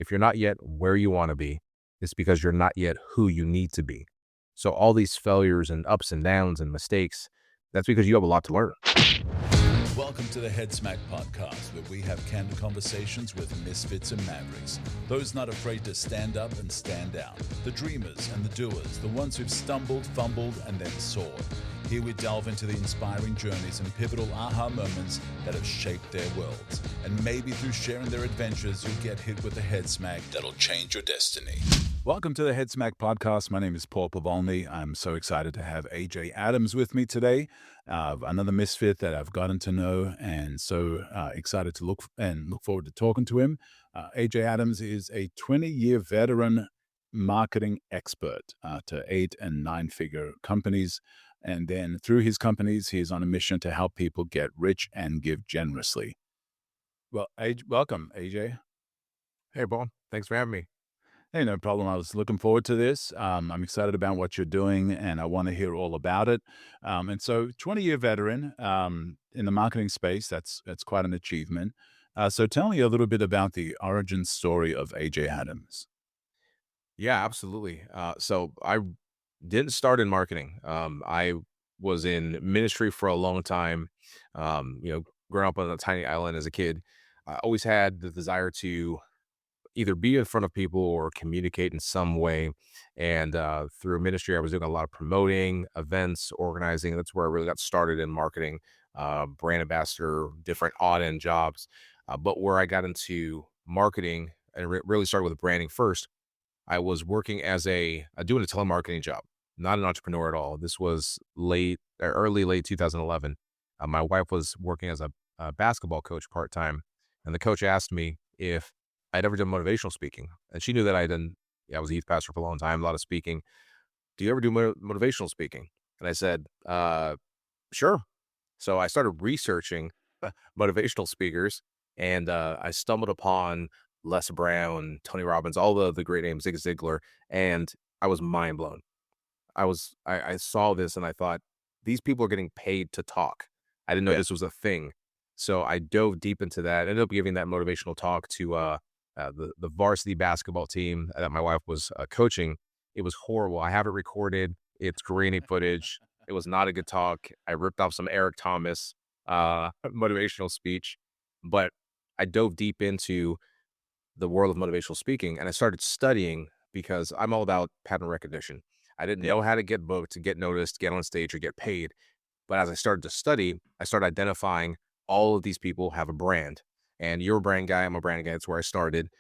if you're not yet where you want to be, it's because you're not yet who you need to be. So all these failures and ups and downs and mistakes, that's because you have a lot to learn. Welcome to the Head Smack Podcast, where we have candid conversations with misfits and mavericks. Those not afraid to stand up and stand out. The dreamers and the doers, the ones who've stumbled, fumbled, and then soared. Here we delve into the inspiring journeys and pivotal aha moments that have shaped their worlds. And maybe through sharing their adventures, you'll get hit with a head smack that'll change your destiny. Welcome to the Head Smack Podcast. My name is Paul Pavolny. I'm so excited to have AJ Adams with me today. Another misfit that I've gotten to know, and so excited to look forward to talking to him. AJ Adams is a 20-year veteran marketing expert to 8- and 9-figure companies. And then through his companies, he is on a mission to help people get rich and give generously. Well, welcome, AJ. Hey, Paul. Thanks for having me. Hey, no problem. I was looking forward to this. I'm excited about what you're doing, and I want to hear all about it. And so, 20-year veteran in the marketing space, that's quite an achievement. So tell me a little bit about the origin story of AJ Adams. Yeah, absolutely. So I didn't start in marketing. I was in ministry for a long time. Growing up on a tiny island as a kid, I always had the desire to either be in front of people or communicate in some way. And through ministry, I was doing a lot of promoting, events, organizing. That's where I really got started in marketing, brand ambassador, different odd end jobs. But where I got into marketing and really started with branding first, I was working as doing a telemarketing job, not an entrepreneur at all. This was late 2011. My wife was working as a basketball coach part time, and the coach asked me if I'd ever done motivational speaking, and she knew that I didn't. Yeah, I was a youth pastor for a long time, a lot of speaking. Do you ever do motivational speaking? And I said, sure. So I started researching motivational speakers, and I stumbled upon Les Brown, Tony Robbins, all the great names, Zig Ziglar, and I was mind blown. I saw this and I thought, these people are getting paid to talk. I didn't know Yeah. this was a thing. So I dove deep into that. Ended up giving that motivational talk to the varsity basketball team that my wife was coaching. It was horrible. I have it recorded. It's grainy footage. It was not a good talk. I ripped off some Eric Thomas motivational speech, but I dove deep into the world of motivational speaking and I started studying because I'm all about pattern recognition. I didn't Yeah. know how to get booked, to get noticed, get on stage, or get paid. But as I started to study, I started identifying all of these people have a brand. And you're a brand guy, I'm a brand guy. That's where I started.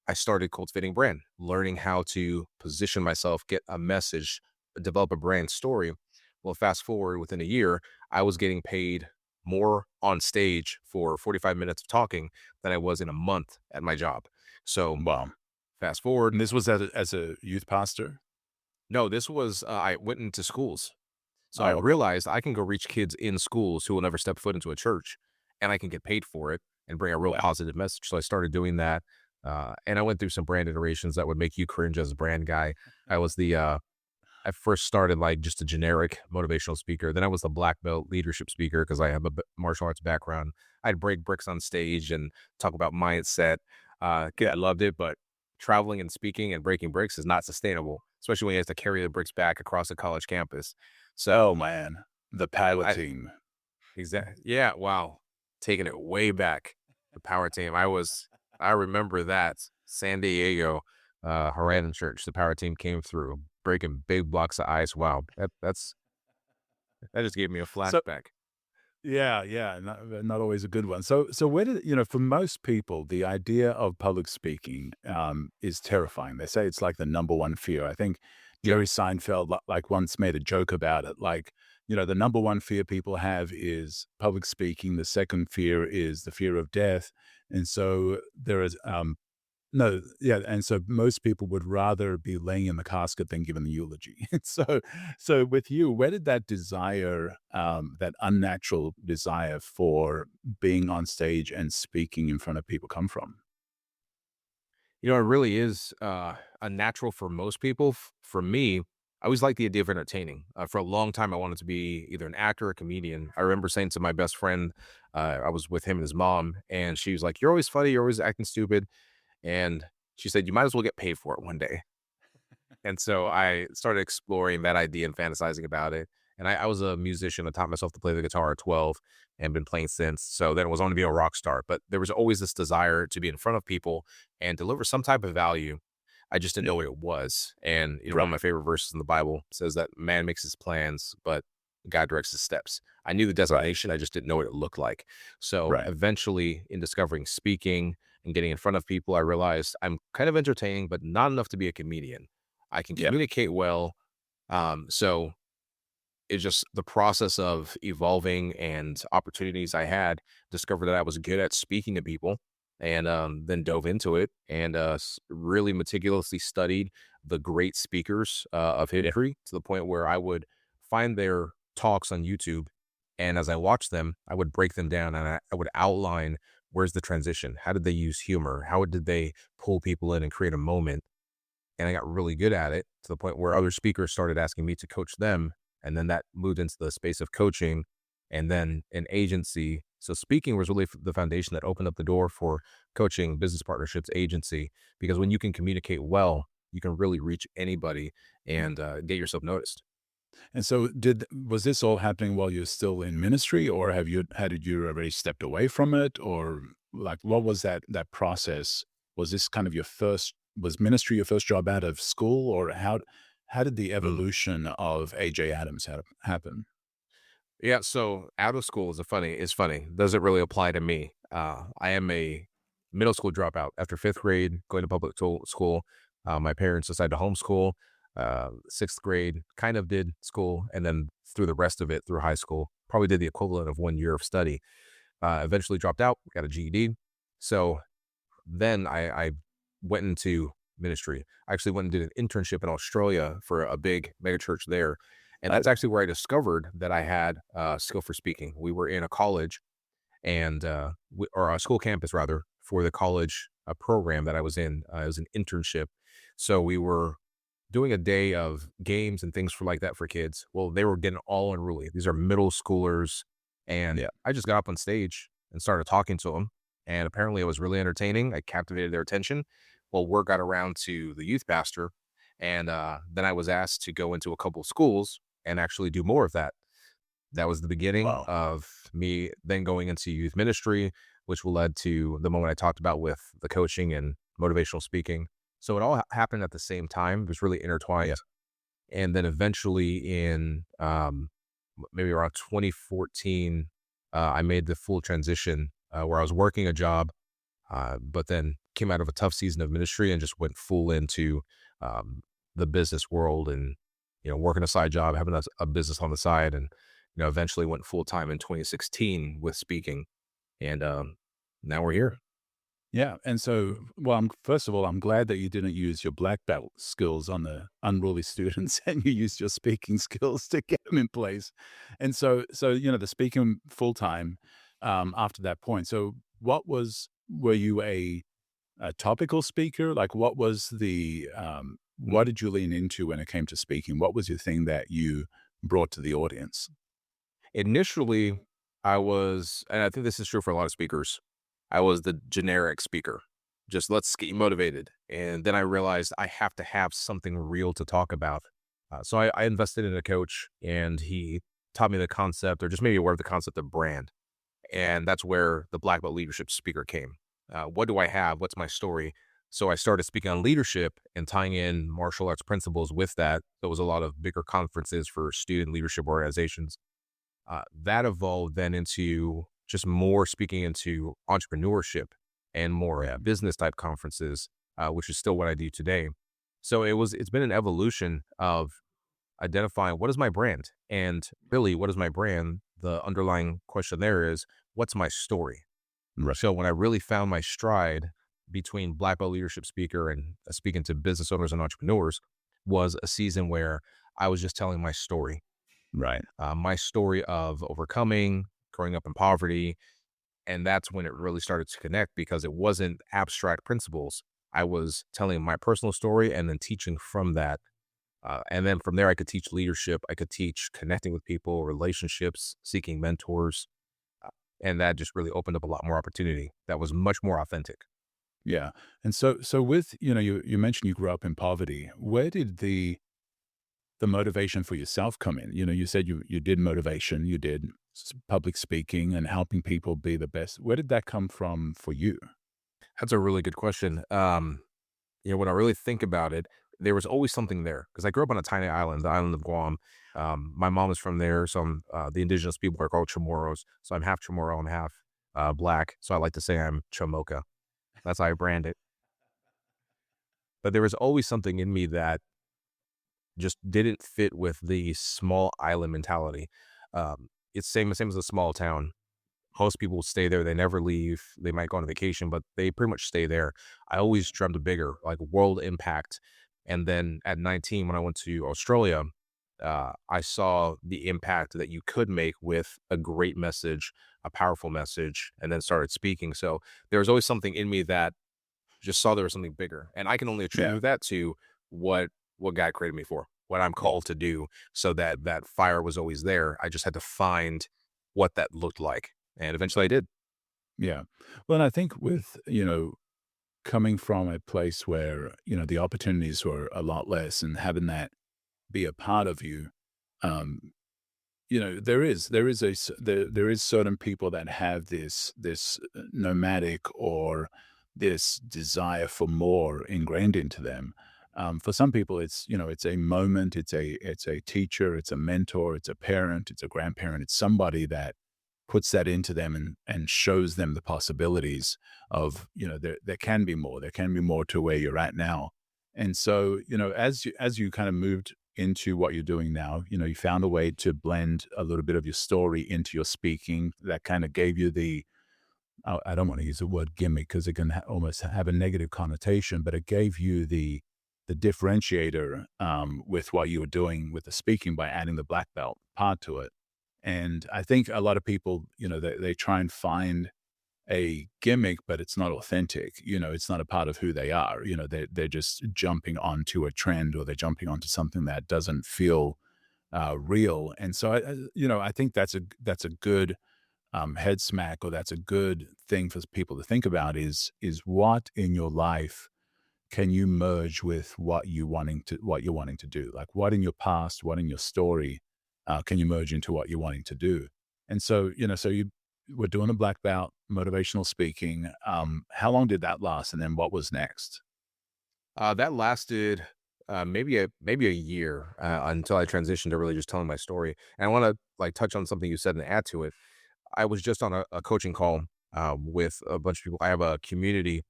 I started cultivating brand, learning how to position myself, get a message, develop a brand story. Well, fast forward within a year, I was getting paid more on stage for 45 minutes of talking than I was in a month at my job. So Wow. fast forward, And this was as a youth pastor? no, this was, I went into schools. So I Oh, okay. realized I can go reach kids in schools who will never step foot into a church and I can get paid for it and bring a real Wow. positive message. So I started doing that. And I went through some brand iterations that would make you cringe as a brand guy. I was I first started like just a generic motivational speaker. Then I was the black belt leadership speaker because I have a martial arts background. I'd break bricks on stage and talk about mindset. I loved it, but traveling and speaking and breaking bricks is not sustainable, especially when you have to carry the bricks back across a college campus. Oh, So man. The power I team. yeah, wow, taking it way back. The power team. I remember that San Diego, Horizon Church. The power team came through, breaking big blocks of ice. Wow, that just gave me a So flashback. yeah, yeah, not always a good one. So where did for most people, the idea of public speaking is terrifying. They say it's like the number one fear. I think Yeah. Jerry Seinfeld like once made a joke about it. Like, the number one fear people have is public speaking. The second fear is the fear of death. And so there is no, yeah, and so most people would rather be laying in the casket than giving the eulogy. So with you, where did that desire, that unnatural desire for being on stage and speaking in front of people come from? It really is unnatural for most people. For me, I always liked the idea of entertaining. For a long time, I wanted to be either an actor or a comedian. I remember saying to my best friend, I was with him and his mom, and she was like, "You're always funny. You're always acting stupid." And She said, "You might as well get paid for it one day." And so I started exploring that idea and fantasizing about it. And I was a musician. I taught myself to play the guitar at 12 and been playing since. So then it was on to be a rock star. But there was always this desire to be in front of people and deliver some type of value. I just didn't Yeah. know what it was. And one of Right. my favorite verses in the Bible says that man makes his plans, but God directs his steps. I knew the Right. destination, I just didn't know what it looked like. So Right. eventually, in discovering speaking and getting in front of people, I realized I'm kind of entertaining, but not enough to be a comedian. I can Yeah. communicate well. So it's just the process of evolving and opportunities I had, discovered that I was good at speaking to people and then dove into it and really meticulously studied the great speakers of Yeah. history to the point where I would find their talks on YouTube. And as I watched them, I would break them down and I would outline where's the transition? How did they use humor? How did they pull people in and create a moment? And I got really good at it to the point where other speakers started asking me to coach them, and then that moved into the space of coaching and then an agency. So speaking was really the foundation that opened up the door for coaching, business partnerships, agency, because when you can communicate well, you can really reach anybody and get yourself noticed. And so did was this all happening while you're still in ministry, or had you already stepped away from it, or like what was that process? Was this kind of your first was ministry your first job out of school, or how did the Mm. evolution of AJ Adams happen? Yeah, so out of school is funny. Doesn't really apply to me. I am a middle school dropout after fifth grade, going to public school. My parents decided to homeschool. Sixth grade, kind of did school, and then through the rest of it through high school, probably did the equivalent of 1 year of study. Eventually dropped out, got a GED. So then I went into ministry. I actually went and did an internship in Australia for a big mega church there. And that's Oh, actually where I discovered that I had a skill for speaking. We were in a college and, or a school campus rather, for the college program that I was in. It was an internship. So we were doing a day of games and things for like that for kids. Well, they were getting all unruly. These are middle schoolers. And yeah. I just got up on stage and started talking to them. And apparently it was really entertaining. I captivated their attention. Well, word got around to the youth pastor. And then I was asked to go into a couple schools and actually do more of that. That was the beginning Wow. of me then going into youth ministry, which will led to the moment I talked about with the coaching and motivational speaking. So it all happened at the same time. It was really Yeah. intertwined. And then eventually in maybe around 2014, I made the full transition where I was working a job, but then came out of a tough season of ministry and just went full into um, the business world and, working a side job, having a business on the side. And, eventually went full time in 2016 with speaking. And now we're here. Yeah, and so, well, first of all, I'm glad that you didn't use your black belt skills on the unruly students, and you used your speaking skills to get them in place. And so the speaking full time after that point. So, were you a topical speaker? Like, what did you lean into when it came to speaking? What was your thing that you brought to the audience? Initially, I was, and I think this is true for a lot of speakers, I was the generic speaker. Just let's get you motivated. And then I realized I have to have something real to talk about. So I invested in a coach and he taught me the concept or just made me aware of the concept of brand. And that's where the Black Belt Leadership Speaker came. What do I have? What's my story? So I started speaking on leadership and tying in martial arts principles with that. There was a lot of bigger conferences for student leadership organizations that evolved then into just more speaking into entrepreneurship and more Yeah. business type conferences, which is still what I do today. So it's been an evolution of identifying what is my brand and really what is my brand. The underlying question there is what's my story. Right. So when I really found my stride between Black Belt Leadership Speaker and speaking to business owners and entrepreneurs was a season where I was just telling Right. my story of overcoming, growing up in poverty. And that's when it really started to connect because it wasn't abstract principles. I was telling my personal story and then teaching from that. And then from there, I could teach leadership. I could teach connecting with people, relationships, seeking mentors. And that just really opened up a lot more opportunity that was much more authentic. Yeah. And so with, you mentioned you grew up in poverty. Where did the motivation for yourself come in? You said you did motivation, you did public speaking and helping people be the best. Where did that come from for you? That's a really good question. When I really think about it, there was always something there because I grew up on a tiny island, the island of Guam. My mom is from there, so the indigenous people are called Chamorros. So I'm half Chamorro, I'm half black. So I like to say I'm Chamoka. That's how I brand it. But there was always something in me that just didn't fit with the small island mentality. It's same as a small town. Most people stay there, they never leave. They might go on vacation, but they pretty much stay there. I always dreamt of bigger, like world impact. And then at 19, when I went to Australia, I saw the impact that you could make with a great message, a powerful message, and then started speaking. So there was always something in me that just saw there was something bigger. And I can only Yeah. attribute that to what God created me for, what I'm called to do. So that fire was always there. I just had to find what that looked like. And eventually I did. Yeah. Well, and I think with, coming from a place where, the opportunities were a lot less and having that be a part of you, um, there is certain people that have this nomadic or this desire for more ingrained into them. For some people, it's a moment, it's a teacher, it's a mentor, it's a parent, it's a grandparent, it's somebody that puts that into them and shows them the possibilities of, there can be more. There can be more to where you're at now. And so, as you kind of moved into what you're doing now, you found a way to blend a little bit of your story into your speaking that kind of gave you I don't want to use the word gimmick because it can almost have a negative connotation, but it gave you the differentiator with what you were doing with the speaking by adding the black belt part to it. And I think a lot of people, they try and find a gimmick, but it's not authentic. It's not a part of who they are. They're just jumping onto a trend or they're jumping onto something that doesn't feel real. And so, I think that's a good head smack, or that's a good thing for people to think about is what in your life can you merge with what you're wanting to do? Like what in your past, what in your story can you merge into what you're wanting to do? And so, so you were doing a black belt, motivational speaking. How long did that last? And then what was next? That lasted maybe a year until I transitioned to really just telling my story. And I want to like touch on something you said and add to it. I was just on a coaching call with a bunch of people. I have a community,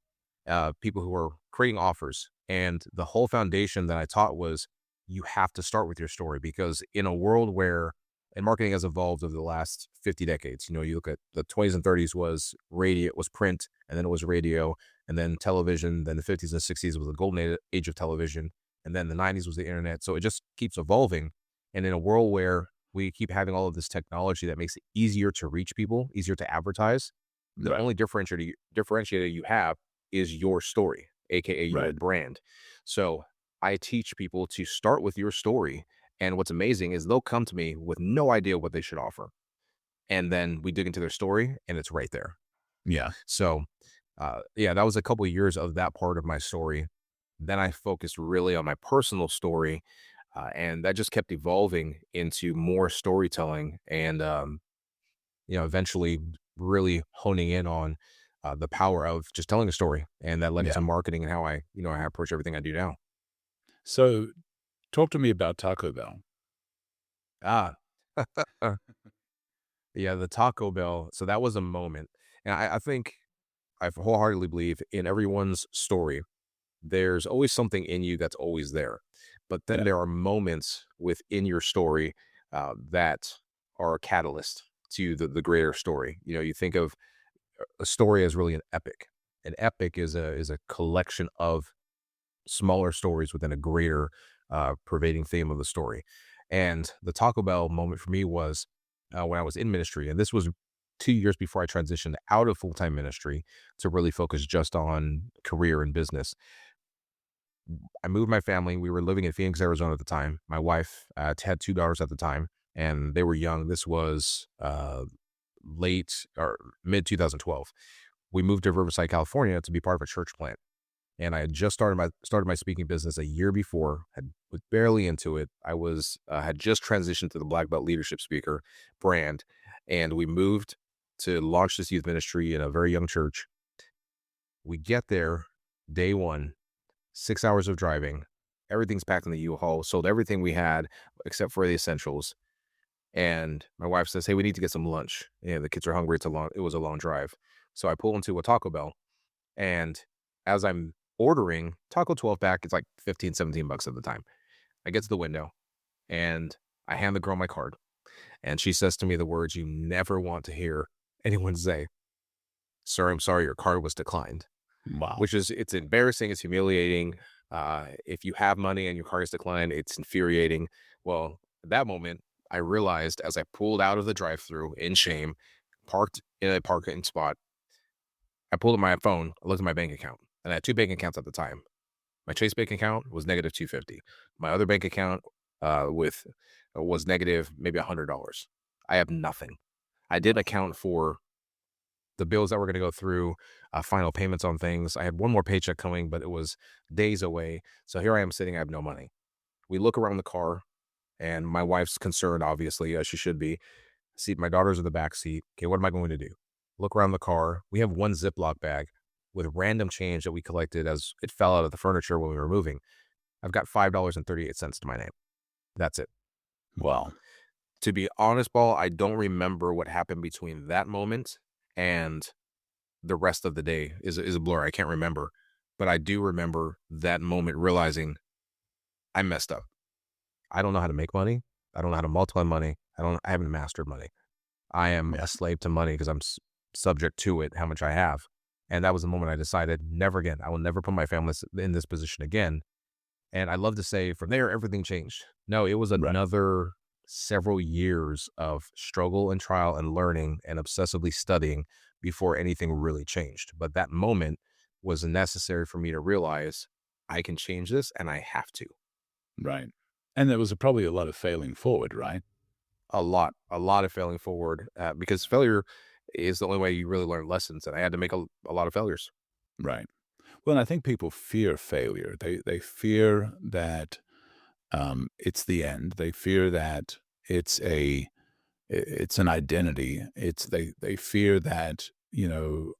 people who are creating offers, and the whole foundation that I taught was you have to start with your story because in a world where and marketing has evolved over the last 50 decades. You look at the 20s and 30s was radio, was print, and then it was radio, and then television. Then the 50s and 60s was the golden age of television, and then the 90s was the internet. So it just keeps evolving. And in a world where we keep having all of this technology that makes it easier to reach people, easier to advertise, the Right. only differentiator you have is your story, aka your Right. brand. So I teach people to start with your story. And what's amazing is they'll come to me with no idea what they should offer. And then we dig into their story and it's right there. Yeah. So, yeah, that was a couple of years of that part of my story. Then I focused really on my personal story. And that just kept evolving into more storytelling and, eventually really honing in on the power of just telling a story. And that led Yeah. into marketing and how I approach everything I do now. So talk to me about Taco Bell. Ah, yeah, the Taco Bell. So that was a moment. And I think I wholeheartedly believe in everyone's story. There's always something in you that's always there. But then Yeah. there are moments within your story that are a catalyst to the greater story. You think of a story as really an epic. An epic is a collection of smaller stories within a greater pervading theme of the story. And the Taco Bell moment for me was when I was in ministry, and this was 2 years before I transitioned out of full time ministry to really focus just on career and business. I moved my family. We were living in Phoenix, Arizona at the time. My wife had two daughters at the time, and they were young. This was late or mid 2012. we moved to Riverside, California to be part of a church plant. And I had just started my speaking business a year before, was barely into it. I was had just transitioned to the Black Belt Leadership Speaker brand, and we moved to launch this youth ministry in a very young church. We get there, day one, 6 hours of driving. Everything's packed in the U-Haul. Sold everything we had except for the essentials. And my wife says, "Hey, we need to get some lunch. Yeah, the kids are hungry. It was a long drive." So I pull into a Taco Bell, and as I'm ordering Taco 12 pack, it's like 15, 17 bucks at the time. I get to the window and I hand the girl my card. And she says to me the words you never want to hear anyone say: "Sir, I'm sorry, your card was declined." Wow. Which is, it's embarrassing, it's humiliating. If you have money and your card is declined, it's infuriating. Well, at that moment, I realized as I pulled out of the drive-through in shame, parked in a parking spot, I pulled up my phone, I looked at my bank account, and I had two bank accounts at the time. My Chase bank account was negative 250. My other bank account with was negative maybe $100. I have nothing. I did account for the bills that were going to go through, final payments on things. I had one more paycheck coming, but it was days away. So here I am sitting, I have no money. We look around the car, and my wife's concerned, obviously, as she should be. See, my daughter's in the back seat. Okay, what am I going to do? Look around the car. We have one Ziploc bag with random change that we collected as it fell out of the furniture when we were moving. I've got $5.38 to my name. That's it. Wow. To be honest, Paul, I don't remember what happened between that moment and the rest of the day is a blur. I can't remember. But I do remember that moment realizing I messed up. I don't know how to make money. I don't know how to multiply money. I haven't mastered money. I am Yeah. a slave to money because I'm subject to it, how much I have. And that was the moment I decided never again. I will never put my family in this position again. And I love to say from there, everything changed. No, it was Right. another several years of struggle and trial and learning and obsessively studying before anything really changed. But that moment was necessary for me to realize I can change this and I have to. Right. And there was probably a lot of failing forward, right? A lot of failing forward because failure is the only way you really learn lessons. And I had to make a lot of failures. Right. Well, and I think people fear failure. They fear that it's the end. They fear that it's it's an identity. They fear that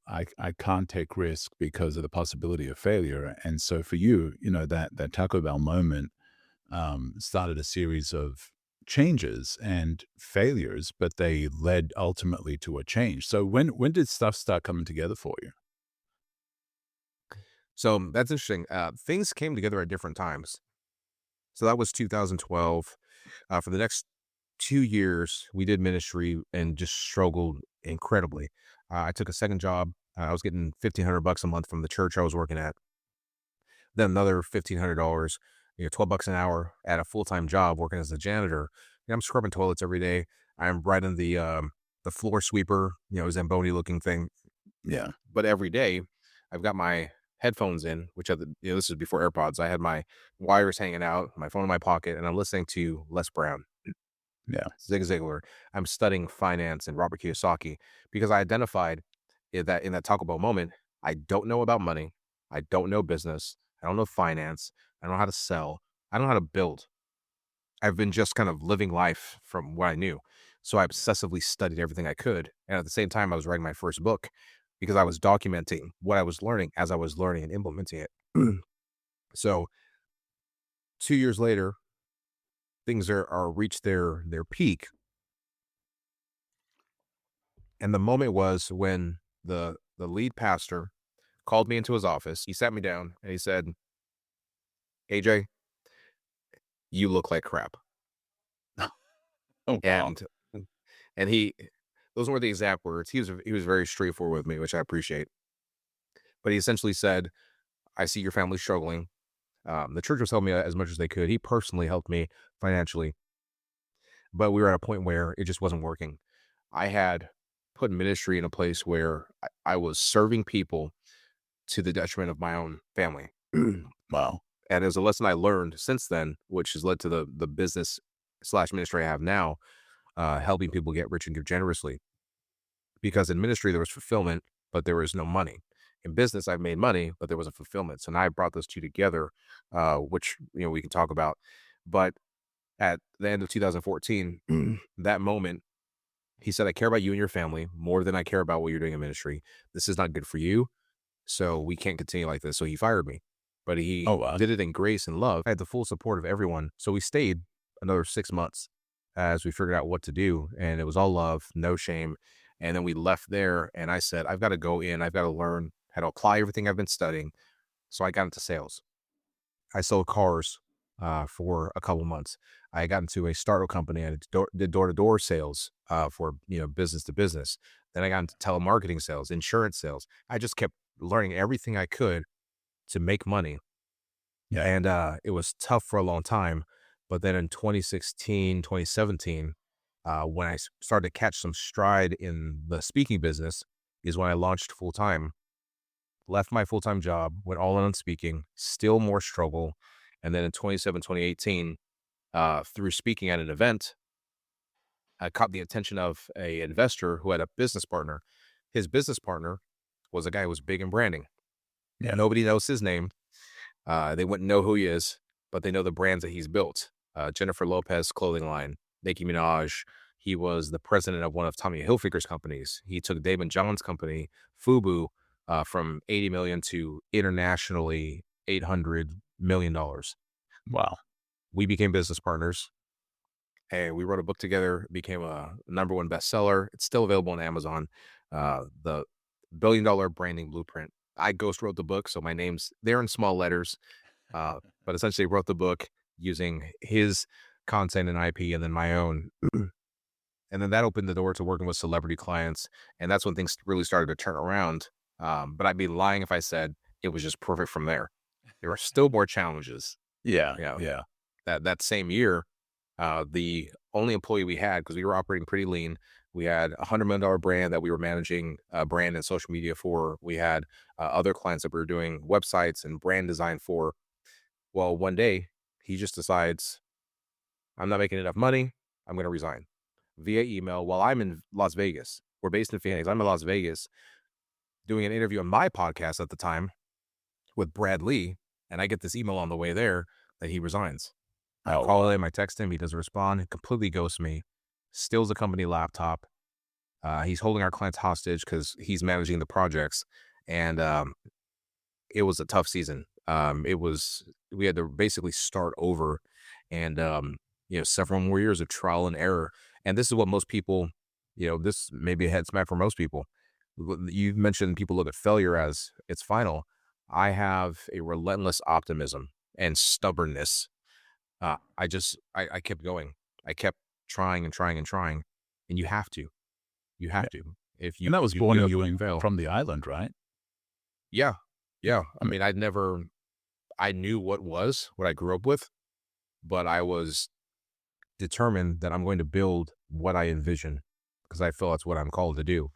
I can't take risk because of the possibility of failure. And so for you, that Taco Bell moment started a series of changes and failures, but they led ultimately to a change. So when did stuff start coming together for you? So that's interesting. Things came together at different times. So that was 2012. For the next 2 years, we did ministry and just struggled incredibly. I took a second job. I was getting $1,500 a month from the church I was working at. Then another $1,500, 12 bucks an hour at a full time job working as a janitor. I'm scrubbing toilets every day. I'm riding the floor sweeper, Zamboni looking thing. Yeah. But every day, I've got my headphones in, which are this is before AirPods. I had my wires hanging out, my phone in my pocket, and I'm listening to Les Brown, Yeah. Zig Ziglar. I'm studying finance and Robert Kiyosaki because I identified that in that Taco Bell moment, I don't know about money. I don't know business. I don't know finance. I don't know how to sell. I don't know how to build. I've been just kind of living life from what I knew. So I obsessively studied everything I could. And at the same time, I was writing my first book because I was documenting what I was learning as I was learning and implementing it. So 2 years later, things are reached their peak. And the moment was when the lead pastor called me into his office. He sat me down and he said, "AJ, you look like crap." Oh, wow. And he those were the exact words. He was very straightforward with me, which I appreciate. But he essentially said, "I see your family struggling." The church was helping me as much as they could. He personally helped me financially, but we were at a point where it just wasn't working. I had put ministry in a place where I was serving people to the detriment of my own family. And Wow. there's a lesson I learned since then, which has led to the business slash ministry I have now, helping people get rich and give generously. Because in ministry, there was fulfillment. but there was no money. In business, I made money, but there wasn't fulfillment. So now I brought those two together, which we can talk about. But at the end of 2014, that moment, he said, "I care about you and your family more than I care about what you're doing in ministry. This is not good for you, so we can't continue like this." So he fired me, but he Oh, wow. did it in grace and love. I had the full support of everyone, so we stayed another 6 months as we figured out what to do, and it was all love, no shame. And then we left there, and I said, "I've got to go in. I've got to learn how to apply everything I've been studying." So I got into sales. I sold cars for a couple months. I got into a startup company. I did door-to-door sales for business to business. Then I got into telemarketing sales, insurance sales. I just kept learning everything I could to make money, Yeah. and it was tough for a long time. But then in 2016, 2017, when I started to catch some stride in the speaking business, is when I launched full time. Left my full time job, went all in on speaking. Still more struggle, and then in 2018, through speaking at an event, I caught the attention of a investor who had a business partner. His business partner was a guy who was big in branding. Yeah. Nobody knows his name. They wouldn't know who he is, but they know the brands that he's built. Jennifer Lopez clothing line, Nicki Minaj. He was the president of one of Tommy Hilfiger's companies. He took Daymond John's company, Fubu, from 80 million to internationally $800 million. Wow. We became business partners, and we wrote a book together. It became a number one bestseller. It's still available on Amazon. The $1 billion branding blueprint. I ghost wrote the book, so my name's there in small letters, but essentially wrote the book using his content and IP and then my own. And then that opened the door to working with celebrity clients. And that's when things really started to turn around. But I'd be lying if I said it was just perfect from there. There are still more challenges. Yeah. You know, Yeah. that same year, the only employee we had, because we were operating pretty lean, we had $100 million brand that we were managing brand and social media for. We had other clients that we were doing websites and brand design for. Well, one day he just decides, "I'm not making enough money. I'm going to resign," via email while I'm in Las Vegas. We're based in Phoenix. I'm in Las Vegas doing an interview on my podcast at the time with Brad Lee. And I get this email on the way there that he resigns. I Oh, call him, I text him, he doesn't respond, he completely ghosts me, steals the company laptop. He's holding our clients hostage because he's managing the projects. And it was a tough season. We had to basically start over, and several more years of trial and error. And this is what most people, this may be a head smack for most people. You mentioned people look at failure as it's final. I have a relentless optimism and stubbornness. I kept going. I kept trying and trying and trying, and you have to. You yeah. have to. If And that was you born give in up, you you fail. from the island, right? Yeah, yeah. I I mean, mean, I knew what I grew up with, but I was determined that I'm going to build what I envision because I feel that's what I'm called to do.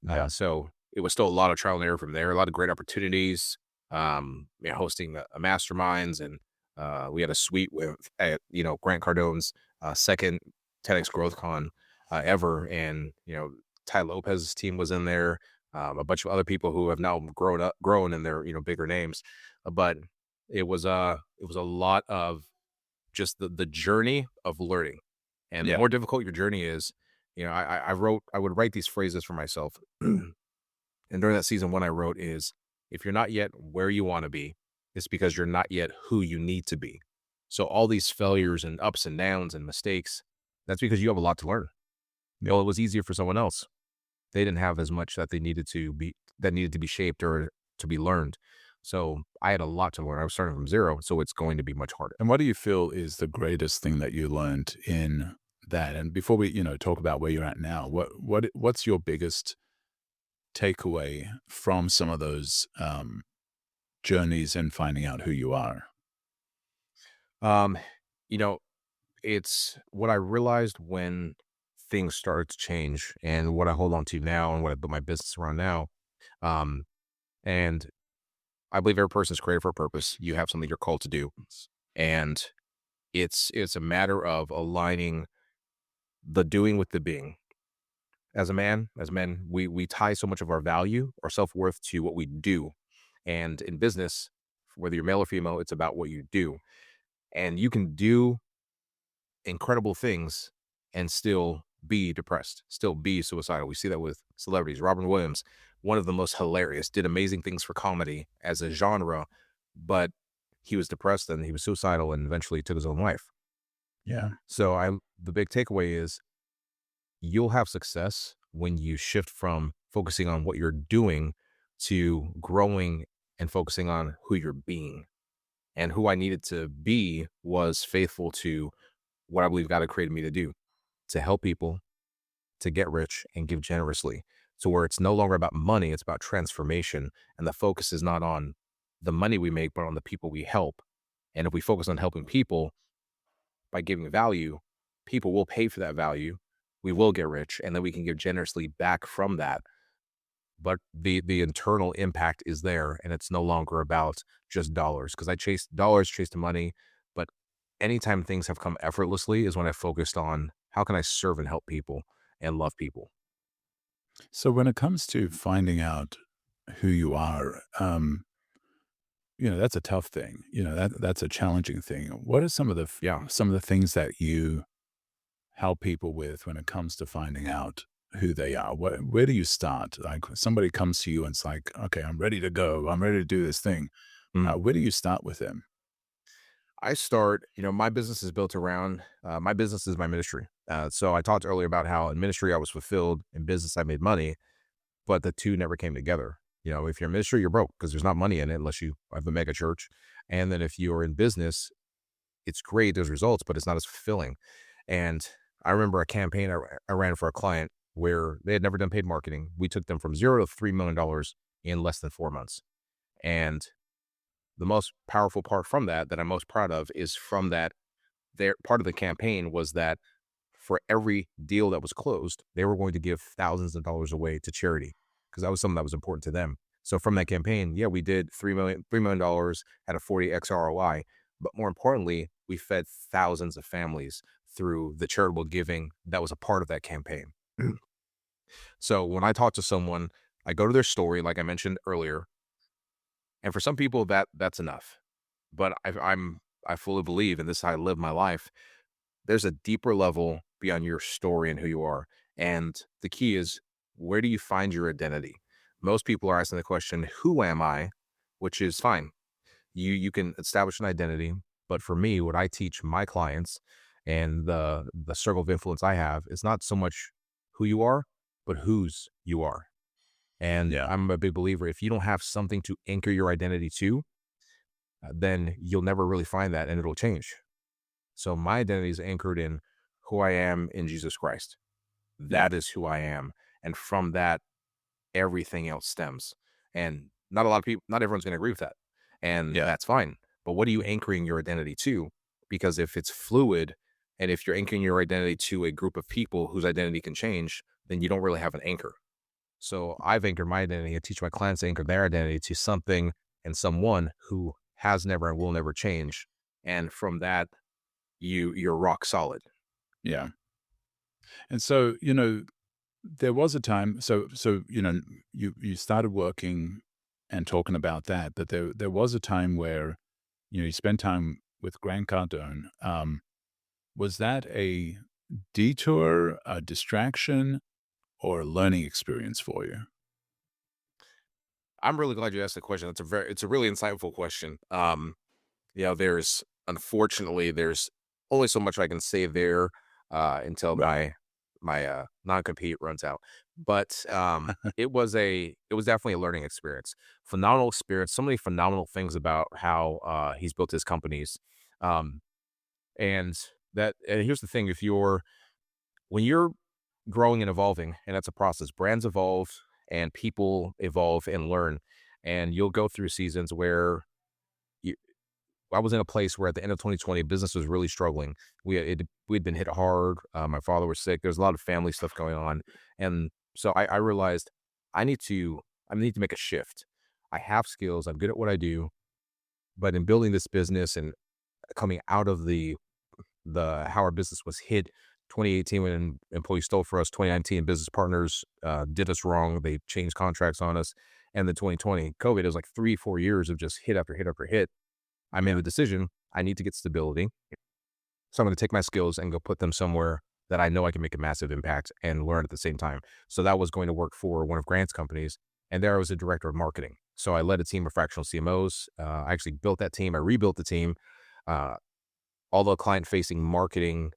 yeah. So it was still a lot of trial and error from there, a lot of great opportunities, hosting masterminds, and we had a suite with, Grant Cardone's second 10X Growth Con ever. And, Ty Lopez's team was in there, a bunch of other people who have now grown in their, bigger names. But it was a lot of just the journey of learning. And the Yeah. more difficult your journey is, I would write these phrases for myself. And during that season, one I wrote is, "If you're not yet where you want to be, it's because you're not yet who you need to be." So all these failures and ups and downs and mistakes, that's because you have a lot to learn. Well, it was easier for someone else. They didn't have as much that needed to be shaped or to be learned. So I had a lot to learn. I was starting from zero, so it's going to be much harder. And what do you feel is the greatest thing that you learned in that? And before we, talk about where you're at now, what's your biggest takeaway from some of those journeys and finding out who you are? Um, you know, it's what I realized when things started to change and what I hold on to now and what I build my business around now. Um, and I believe every person is created for a purpose. You have something you're called to do. And it's a matter of aligning the doing with the being. as a man, as men, we tie so much of our value, our self-worth to what we do. And in business, whether you're male or female, it's about what you do. And you can do incredible things and still be depressed, still be suicidal. We see that with celebrities. Robin Williams, one of the most hilarious, did amazing things for comedy as a genre, but he was depressed and he was suicidal and eventually took his own life. Yeah. So the big takeaway is you'll have success when you shift from focusing on what you're doing to growing and focusing on who you're being. And who I needed to be was faithful to what I believe God had created me to do, to help people, to get rich and give generously. So where it's no longer about money, it's about transformation. And the focus is not on the money we make, but on the people we help. And if we focus on helping people by giving value, people will pay for that value. We will get rich, and then we can give generously back from that. But the internal impact is there, and it's no longer about just dollars. Because I chased dollars, chased money, but anytime things have come effortlessly is when I focused on how can I serve and help people and love people. So when it comes to finding out who you are, that's a tough thing. That's a challenging thing. What are Yeah. some of the things that you help people with when it comes to finding out who they are? Where do you start? Like when somebody comes to you and it's like, okay, I'm ready to go. I'm ready to do this thing. Mhm. Where do you start with them? I start, my business is built around my business is my ministry. So I talked earlier about how in ministry I was fulfilled, in business I made money, but the two never came together. If you're in ministry, you're broke because there's not money in it unless you have a mega church. And then if you're in business, it's great, there's results, but it's not as fulfilling. And I remember a campaign I ran for a client where they had never done paid marketing. We took them from 0 to $3 million in less than 4 months. And the most powerful part from that I'm most proud of is from that their part of the campaign was that for every deal that was closed, they were going to give thousands of dollars away to charity because that was something that was important to them. So from that campaign, yeah, we did $3 million at a 40x ROI, but more importantly, we fed thousands of families through the charitable giving that was a part of that campaign. So when I talk to someone, I go to their story, like I mentioned earlier, and for some people that's enough. But I fully believe, and this is how I live my life. There's a deeper level beyond your story and who you are. And the key is, where do you find your identity? Most people are asking the question, who am I? Which is fine. You can establish an identity, but for me, what I teach my clients and the circle of influence I have is not so much who you are, but whose you are. And Yeah. I'm a big believer, if you don't have something to anchor your identity to, then you'll never really find that and it'll change. So my identity is anchored in who I am in Jesus Christ. Yeah. That is who I am. And from that, everything else stems. And not a lot of people, not everyone's going to agree with that. And Yeah. that's fine. But what are you anchoring your identity to? Because if it's fluid and if you're anchoring your identity to a group of people whose identity can change, then you don't really have an anchor. So I've anchored my identity and teach my clients to anchor their identity to something and someone who has never and will never change. And from that, you're rock solid. Yeah. And so, there was a time, you started working and talking about that there was a time where, you spent time with Grant Cardone. Was that a detour, a distraction, or a learning experience for you? I'm really glad you asked the question. It's a really insightful question. There's unfortunately there's only so much I can say there until Right. my non-compete runs out. But it was definitely a learning experience. Phenomenal experience, so many phenomenal things about how he's built his companies. Um and and here's the thing, if you're when you're growing and evolving, and that's a process. Brands evolve and people evolve and learn. And you'll go through seasons where you, I was in a place where at the end of 2020, business was really struggling. We'd been hit hard. My father was sick. There's a lot of family stuff going on, and so I realized I need to I need to make a shift. I have skills. I'm good at what I do, but in building this business and coming out of the how our business was hit 2018 when an employee stole for us, 2019 business partners did us wrong. They changed contracts on us. And then 2020, COVID, it was like 3, 4 years of just hit after hit after hit. I made a decision. I need to get stability. So I'm going to take my skills and go put them somewhere that I know I can make a massive impact and learn at the same time. So that was going to work for one of Grant's companies. And there I was a director of marketing. So I led a team of fractional CMOs. I actually built that team. I rebuilt the team. Uh, all the client facing marketing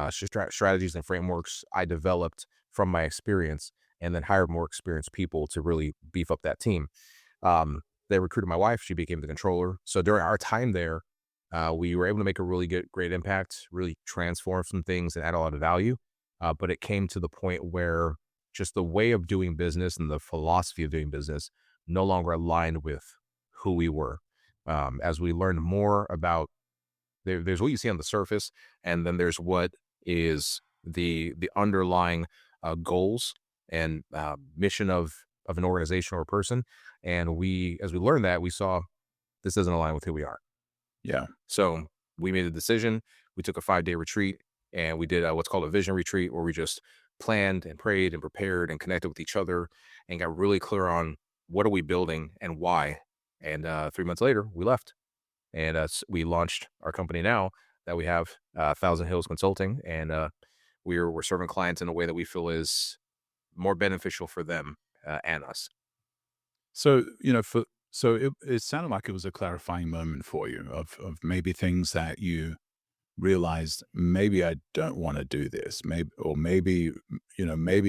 strategies and frameworks I developed from my experience, and then hired more experienced people to really beef up that team. They recruited my wife. She became the controller. So during our time there, we were able to make a really great impact, really transform some things and add a lot of value. But it came to the point where just the way of doing business and the philosophy of doing business no longer aligned with who we were. As we learned more about there's what you see on the surface, and then there's what is the underlying goals and mission of an organization or a person. And as we learned that, we saw this doesn't align with who we are. Yeah. So we made a decision. We took a 5-day retreat, and we did what's called a vision retreat, where we just planned and prayed and prepared and connected with each other and got really clear on what are we building and why. And 3 months later, we left, and we launched our company now that we have, Thousand Hills Consulting, and we're serving clients in a way that we feel is more beneficial for them and us. So, it sounded like it was a clarifying moment for you of maybe things that you realized, maybe I don't want to do this. Maybe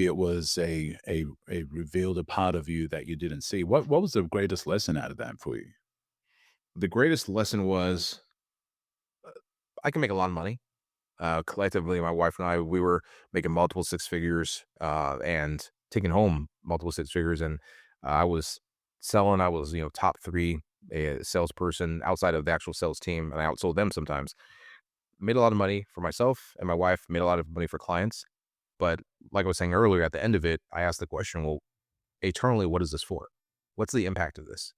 it was a revealed a part of you that you didn't see. What was the greatest lesson out of that for you? The greatest lesson was I can make a lot of money. Collectively, my wife and I, we were making multiple six figures and taking home multiple six figures. And I was selling, I was, top three salesperson outside of the actual sales team. And I outsold them sometimes. Made a lot of money for myself and my wife, made a lot of money for clients. But like I was saying earlier, at the end of it, I asked the question, well, eternally, what is this for? What's the impact of this?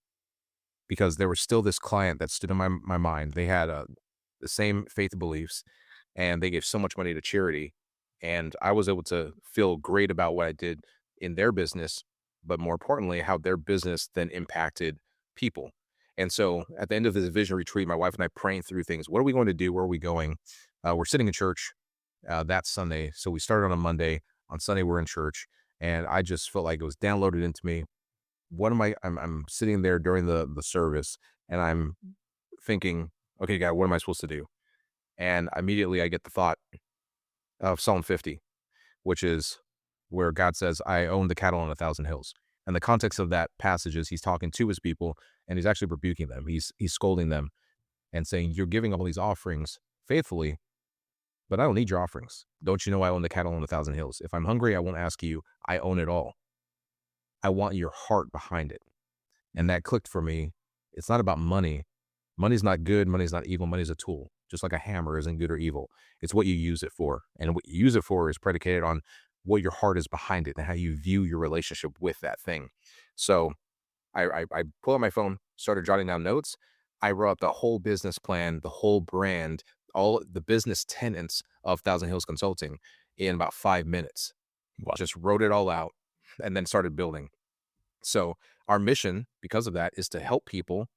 Because there was still this client that stood in my mind. They had the same faith beliefs, and they gave so much money to charity. And I was able to feel great about what I did in their business, but more importantly, how their business then impacted people. And so at the end of this vision retreat, my wife and I praying through things. What are we going to do? Where are we going? We're sitting in church that Sunday. So we started on a Monday. On Sunday, we're in church. And I just felt like it was downloaded into me. I'm sitting there during the service, and I'm thinking, okay, God, what am I supposed to do? And immediately I get the thought of Psalm 50, which is where God says, I own the cattle on 1,000 hills. And the context of that passage is he's talking to his people, and he's actually rebuking them. He's scolding them and saying, you're giving all these offerings faithfully, but I don't need your offerings. Don't you know I own the cattle on 1,000 hills? If I'm hungry, I won't ask you. I own it all. I want your heart behind it. And that clicked for me. It's not about money. Money's not good. Money's not evil. Money's a tool. Just like a hammer isn't good or evil. It's what you use it for. And what you use it for is predicated on what your heart is behind it and how you view your relationship with that thing. So I pull out my phone, started jotting down notes. I wrote up the whole business plan, the whole brand, all the business tenets of Thousand Hills Consulting in about 5 minutes. Wow. Just wrote it all out and then started building. So our mission, because of that, is to help people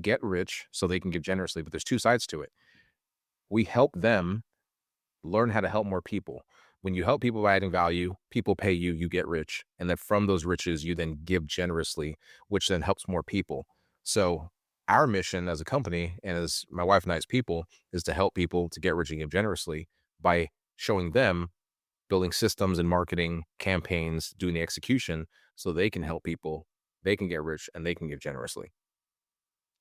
get rich so they can give generously. But there's two sides to it. We help them learn how to help more people. When you help people by adding value, people pay you, you get rich. And then from those riches, you then give generously, which then helps more people. So our mission as a company and as my wife and I's people is to help people to get rich and give generously by showing them building systems and marketing campaigns, doing the execution so they can help people, they can get rich, and they can give generously.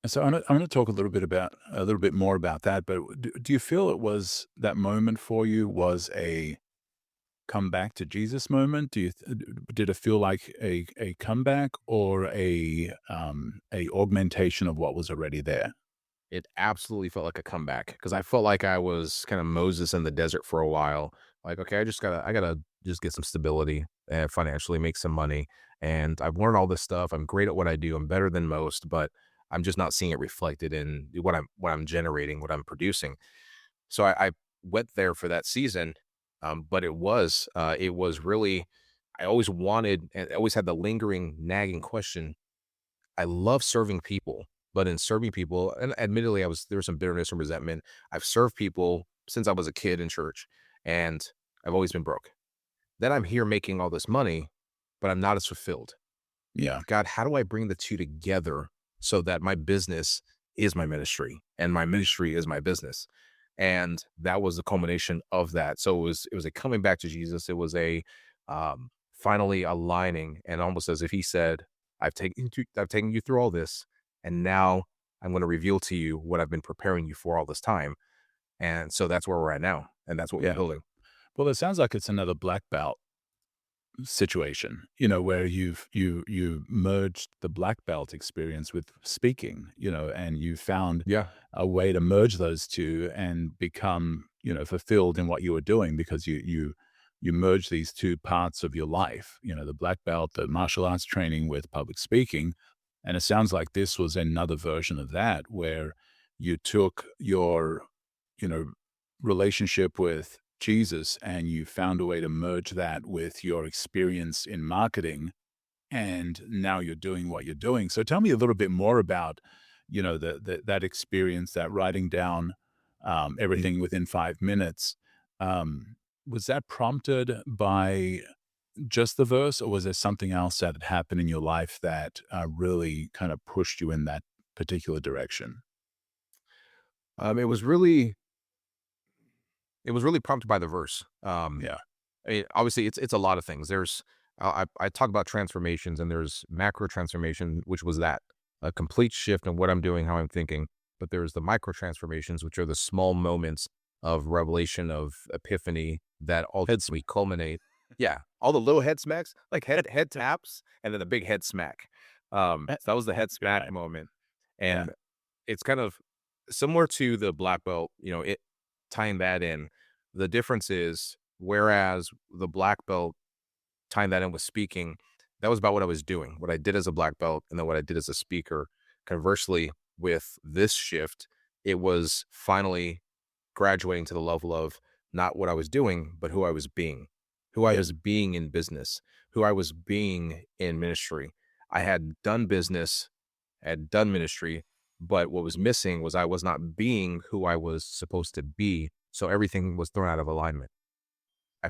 And so I'm going to talk a little bit more about that. But do you feel it was that moment for you was a come back to Jesus moment? Did it feel like a comeback or a augmentation of what was already there? It absolutely felt like a comeback because I felt like I was kind of Moses in the desert for a while. Like, okay, I gotta just get some stability and financially make some money. And I've learned all this stuff. I'm great at what I do. I'm better than most, but I'm just not seeing it reflected in what I'm generating, what I'm producing. So I went there for that season. But it was really, I always wanted, and I always had the lingering, nagging question. I love serving people, but in serving people, and admittedly, there was some bitterness and resentment. I've served people since I was a kid in church, and I've always been broke. Then I'm here making all this money, but I'm not as fulfilled. Yeah. God, how do I bring the two together so that my business is my ministry and my ministry is my business? And that was the culmination of that. So it was a coming back to Jesus. It was a finally aligning, and almost as if he said, I've taken you through all this, and now I'm going to reveal to you what I've been preparing you for all this time. And so that's where we're at now, and that's what we're Yeah. building. Well, it sounds like it's another black belt situation, where you merged the black belt experience with speaking, and you found Yeah. a way to merge those two and become, fulfilled in what you were doing because you merge these two parts of your life, the black belt, the martial arts training with public speaking. And it sounds like this was another version of that where you took your, you know, relationship with Jesus and you found a way to merge that with your experience in marketing and now you're doing what you're doing. So tell me a little bit more about, that experience, that writing down everything within 5 minutes. Um, was that prompted by just the verse, or was there something else that had happened in your life that really kind of pushed you in that particular direction? Um, it was really it was really prompted by the verse. Yeah, Obviously, it's a lot of things. I talk about transformations, and there's macro transformation, which was that a complete shift in what I'm doing, how I'm thinking. But there's the micro transformations, which are the small moments of revelation, of epiphany that ultimately culminate. Yeah, all the little head smacks, like head taps, and then the big head smack. Eh, So that was the head smack right. moment, Yeah, and it's kind of similar to the black belt. It tying that in. The difference is, whereas the black belt, tying that in with speaking, that was about what I was doing, what I did as a black belt, and then what I did as a speaker. Conversely, with this shift, it was finally graduating to the level of not what I was doing, but who I yeah, was being in business, who I was being in ministry. I had done business, had done ministry, but what was missing was I was not being who I was supposed to be. So everything was thrown out of alignment.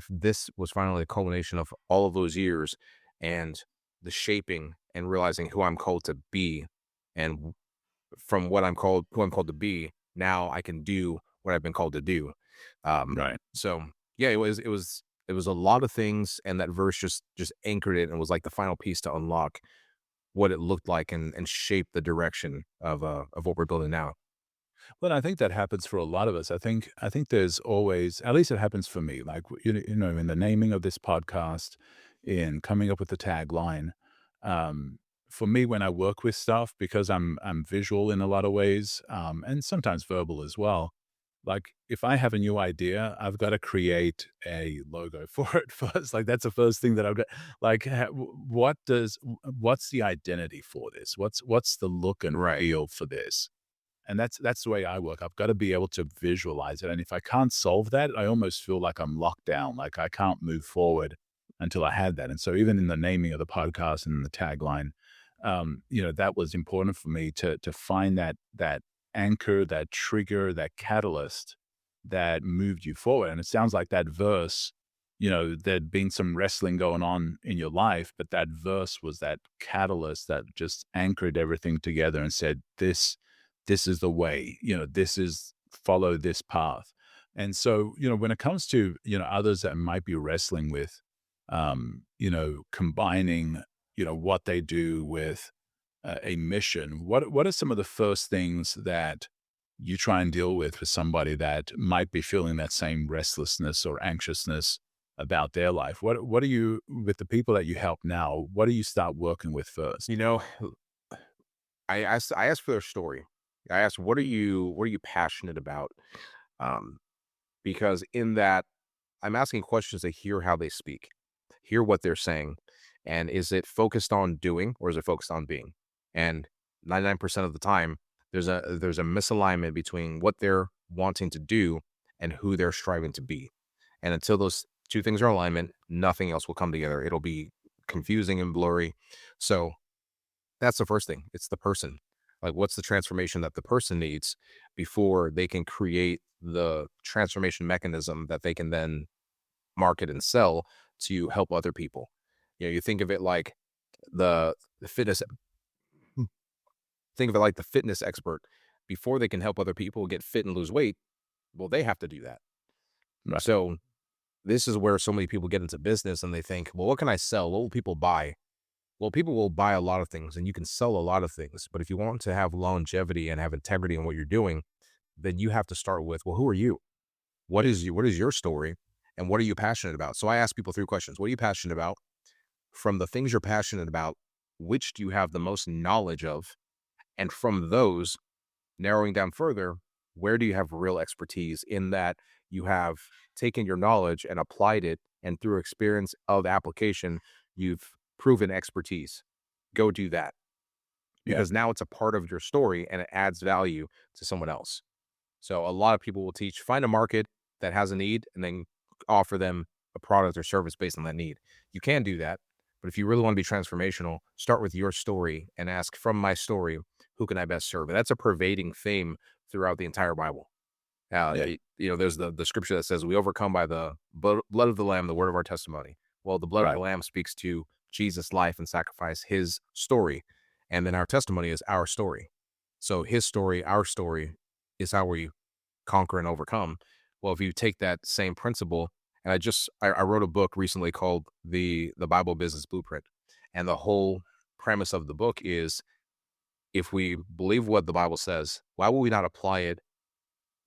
This was finally the culmination of all of those years and the shaping and realizing who I'm called to be. And from who I'm called to be, now I can do what I've been called to do. right. So yeah, it was a lot of things, and that verse just anchored it and was like the final piece to unlock what it looked like and shape the direction of what we're building now. Well, I think that happens for a lot of us. I think there's always, at least it happens for me, like in the naming of this podcast, in coming up with the tagline. Um, for me, when I work with stuff, because I'm visual in a lot of ways, and sometimes verbal as well. Like if I have a new idea, I've got to create a logo for it first. Like that's the first thing that I've got. Like, what's the identity for this? What's the look and Right. feel for this? And that's the way I work. I've gotta be able to visualize it, and if I can't solve that, I almost feel like I'm locked down, like I can't move forward until I had that, and so even in the naming of the podcast and the tagline, that was important for me to find that anchor, that trigger, that catalyst that moved you forward, and it sounds like that verse, there'd been some wrestling going on in your life, but that verse was that catalyst that just anchored everything together and said, this is the way, this is follow this path. And so, when it comes to, others that might be wrestling with, combining, what they do with a mission, what are some of the first things that you try and deal with for somebody that might be feeling that same restlessness or anxiousness about their life? What do you, with the people that you help now, what do you start working with You first? know, I asked for their story. I asked, what are you passionate about? Um, because in that, I'm asking questions to hear how they speak, hear what they're saying, and is it focused on doing or is it focused on being? And 99% of the time, there's a misalignment between what they're wanting to do and who they're striving to be. And until those two things are in alignment, nothing else will come together. It'll be confusing and blurry. So that's the first thing. It's the person. Like, what's the transformation that the person needs before they can create the transformation mechanism that they can then market and sell to help other people? You think of it like the fitness think of it like the fitness expert. Before they can help other people get fit and lose weight, well, they have to do that. Right. So this is where so many people get into business and they think, well, what can I sell? What will people buy? Well, people will buy a lot of things and you can sell a lot of things. But if you want to have longevity and have integrity in what you're doing, then you have to start with, well, who are you? What is your story? And what are you passionate about? So I ask people three questions. What are you passionate about? From the things you're passionate about, which do you have the most knowledge of? And from those, narrowing down further, where do you have real expertise in that you have taken your knowledge and applied it, and through experience of application, you've proven expertise. Go do that Yeah. because now it's a part of your story and it adds value to someone else. So a lot of people will teach, find a market that has a need and then offer them a product or service based on that need. You can do that. But if you really want to be transformational, start with your story and ask, from my story, who can I best serve? And that's a pervading theme throughout the entire Bible. Yeah. There's the scripture that says we overcome by the blood of the Lamb, the word of our testimony. Well, the blood of Right. the Lamb speaks to Jesus' life and sacrifice, his story. And then our testimony is our story. So his story, our story is how we conquer and overcome. Well, if you take that same principle, and I wrote a book recently called the Bible Business Blueprint. And the whole premise of the book is, if we believe what the Bible says, why will we not apply it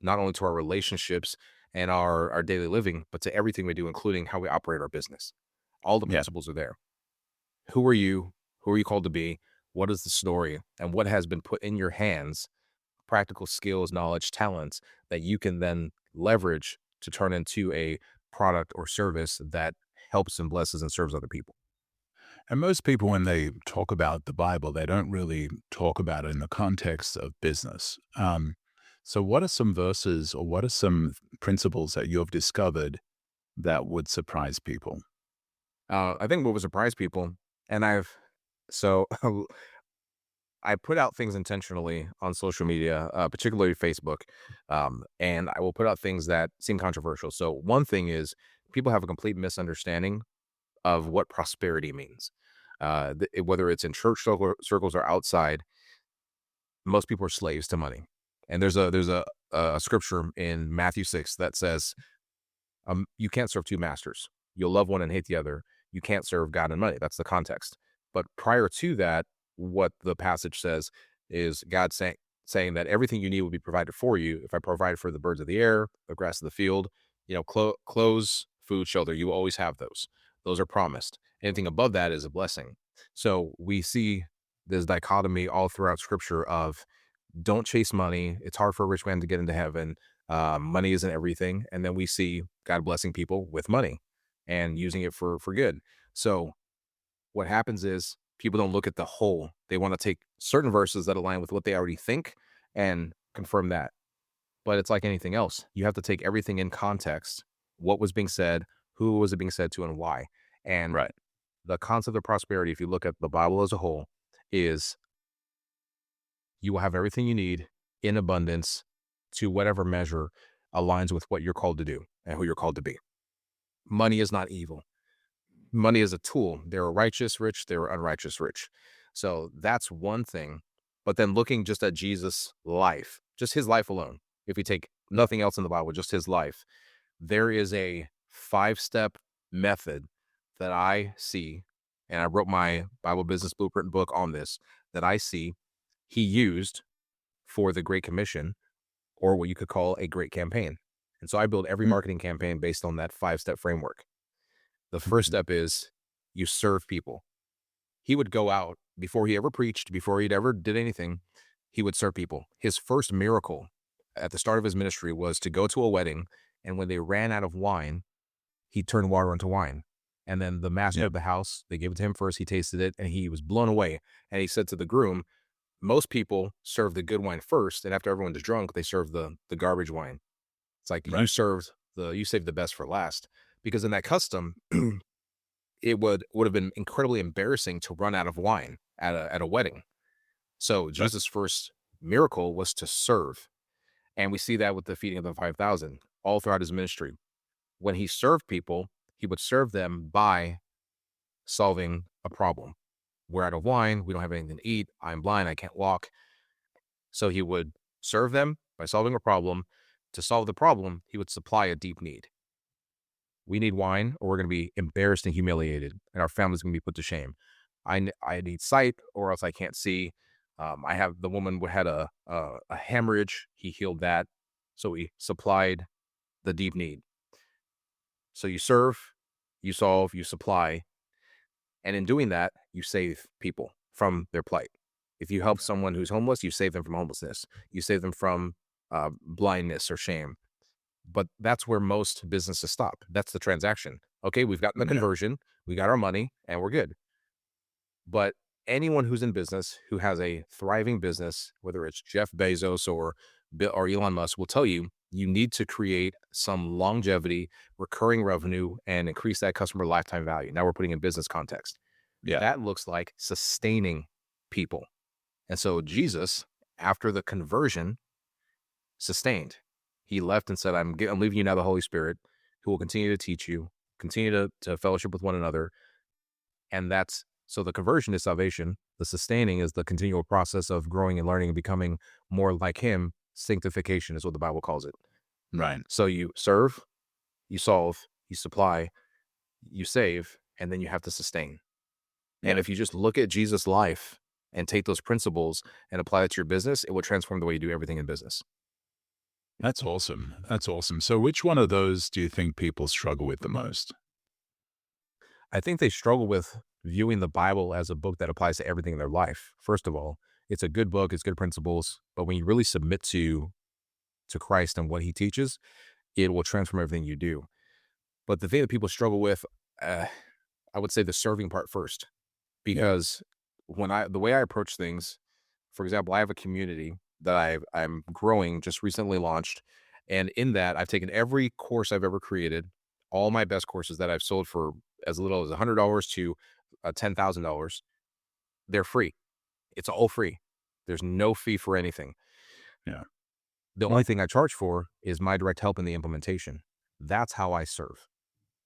not only to our relationships and our daily living, but to everything we do, including how we operate our business? All the Yeah. principles are there. Who are you? Who are you called to be? What is the story? And what has been put in your hands, practical skills, knowledge, talents that you can then leverage to turn into a product or service that helps and blesses and serves other people. And most people, when they talk about the Bible, they don't really talk about it in the context of business. So, what are some verses or what are some principles that you have discovered that would surprise people? I think what would surprise people, and so I put out things intentionally on social media, particularly Facebook, and I will put out things that seem controversial. So one thing is, people have a complete misunderstanding of what prosperity means. Whether it's in church circles or outside, most people are slaves to money. And there's a scripture in Matthew 6 that says, you can't serve two masters. You'll love one and hate the other. You can't serve God and money. That's the context. But prior to that, what the passage says is God saying that everything you need will be provided for you. If I provide for the birds of the air, the grass of the field, clothes, food, shelter, you will always have those. Those are promised. Anything above that is a blessing. So we see this dichotomy all throughout scripture of, don't chase money. It's hard for a rich man to get into heaven. Money isn't everything. And then we see God blessing people with money and using it for good. So what happens is people don't look at the whole. They want to take certain verses that align with what they already think and confirm that. But it's like anything else. You have to take everything in context. What was being said, who was it being said to, and why? And Right. the concept of prosperity, if you look at the Bible as a whole, is you will have everything you need in abundance to whatever measure aligns with what you're called to do and who you're called to be. Money is not evil. Money is a tool. There are righteous rich, there are unrighteous rich. So that's one thing. But then looking just at Jesus' life, just his life alone, if we take nothing else in the Bible, just his life, there is a 5-step method that I see, and I wrote my Bible Business Blueprint book on this, that I see he used for the Great Commission, or what you could call a great campaign. And so I build every Mm. marketing campaign based on that 5-step framework. The first Mhm. step is you serve people. He would go out before he ever preached, before he'd ever did anything, he would serve people. His first miracle at the start of his ministry was to go to a wedding, and when they ran out of wine, he turned water into wine. And then the master Yeah. of the house, they gave it to him first, he tasted it, and he was blown away. And he said to the groom, most people serve the good wine first, and after everyone's drunk, they serve the garbage wine. It's like, you Right. served you save the best for last, because in that custom, it would have been incredibly embarrassing to run out of wine at a wedding. So Right. Jesus' first miracle was to serve. And we see that with the feeding of the 5,000 all throughout his ministry. When he served people, he would serve them by solving a problem. We're out of wine. We don't have anything to eat. I'm blind. I can't walk. So he would serve them by solving a problem. To solve the problem, he would supply a deep need. We need wine, or we're going to be embarrassed and humiliated, and our family's going to be put to shame. I need sight, or else I can't see. I have the woman who had a hemorrhage. He healed that, so he supplied the deep need. So you serve, you solve, you supply, and in doing that, you save people from their plight. If you help someone who's homeless, you save them from homelessness. You save them from blindness or shame. But that's where most businesses stop. That's the transaction. Okay, we've gotten the Yeah. conversion, we got our money, and we're good. But anyone who's in business, who has a thriving business, whether it's Jeff Bezos or or Elon Musk, will tell you you need to create some longevity, recurring revenue, and increase that customer lifetime value. Now we're putting in business context. Yeah. That looks like sustaining people. And so Jesus, after the conversion, sustained. He left and said, I'm leaving you now the Holy Spirit, who will continue to teach you, continue to fellowship with one another. And that's so the conversion is salvation. The sustaining is the continual process of growing and learning and becoming more like him. Sanctification is what the Bible calls it. Right. So you serve, you solve, you supply, you save, and then you have to sustain. And Yeah. if you just look at Jesus' life and take those principles and apply it to your business, it will transform the way you do everything in business. That's awesome. That's awesome. So which one of those do you think people struggle with the most? I think they struggle with viewing the Bible as a book that applies to everything in their life. First of all, it's a good book, it's good principles, but when you really submit to Christ and what he teaches, it will transform everything you do. But the thing that people struggle with, I would say the serving part first, Yeah. because the way I approach things, for example, I have a community that I'm growing, just recently launched, and in that I've taken every course I've ever created, all my best courses that I've sold for as little as $100 to $10,000. They're free. It's all free. There's no fee for anything. Yeah. The only thing I charge for is my direct help in the implementation. That's how I serve.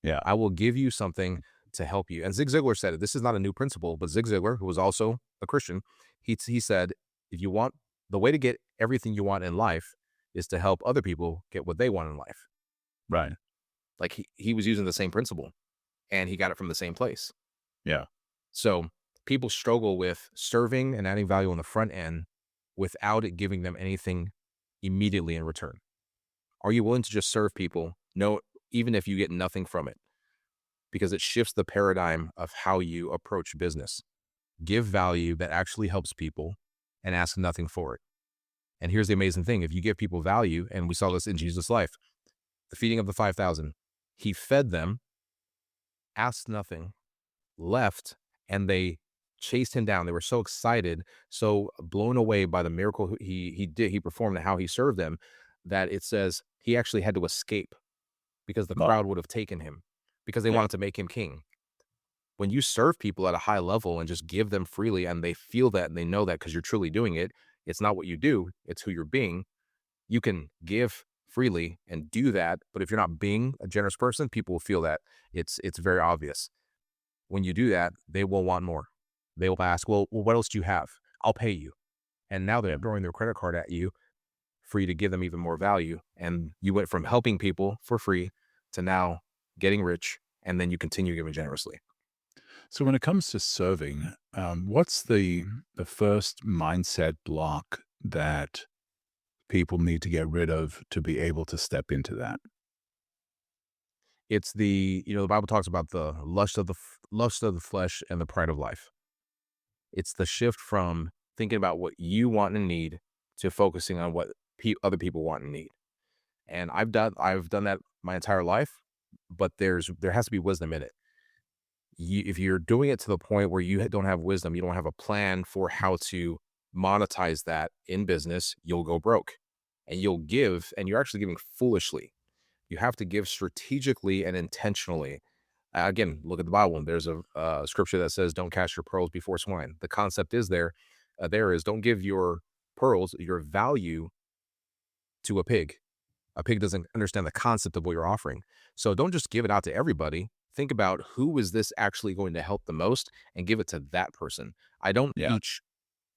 Yeah. I will give you something to help you. And Zig Ziglar said it. This is not a new principle, but Zig Ziglar, who was also a Christian, he said, if you want the way to get everything you want in life is to help other people get what they want in life. Right. Like he was using the same principle and he got it from the same place. Yeah. So people struggle with serving and adding value on the front end without it giving them anything immediately in return. Are you willing to just serve people? No, even if you get nothing from it, because it shifts the paradigm of how you approach business. Give value that actually helps people and ask nothing for it. And here's the amazing thing. If you give people value, and we saw this in Jesus' life, the feeding of the 5,000, he fed them, asked nothing, left, and they chased him down. They were so excited, so blown away by the miracle he performed and how he served them, that it says he actually had to escape because the Wow. crowd would have taken him because they Yeah. wanted to make him king. When you serve people at a high level and just give them freely and they feel that and they know that because you're truly doing it, it's not what you do, it's who you're being. You can give freely and do that, but if you're not being a generous person, people will feel that. It's very obvious. When you do that, they will want more. They will ask, well, what else do you have? I'll pay you. And now they're throwing their credit card at you for you to give them even more value. And you went from helping people for free to now getting rich, and then you continue giving generously. So when it comes to serving, what's the first mindset block that people need to get rid of to be able to step into that? It's the Bible talks about the lust of the flesh and the pride of life. It's the shift from thinking about what you want and need to focusing on what other people want and need. And I've done that my entire life, but there has to be wisdom in it. If you're doing it to the point where you don't have wisdom, you don't have a plan for how to monetize that in business, you'll go broke and you'll give, and you're actually giving foolishly. You have to give strategically and intentionally. Again, look at the Bible. There's a scripture that says, "Don't cast your pearls before swine." The concept is there is don't give your pearls, your value, to a pig. A pig doesn't understand the concept of what you're offering. So don't just give it out to everybody. Think about who is this actually going to help the most and give it to that person. I don't Yeah. teach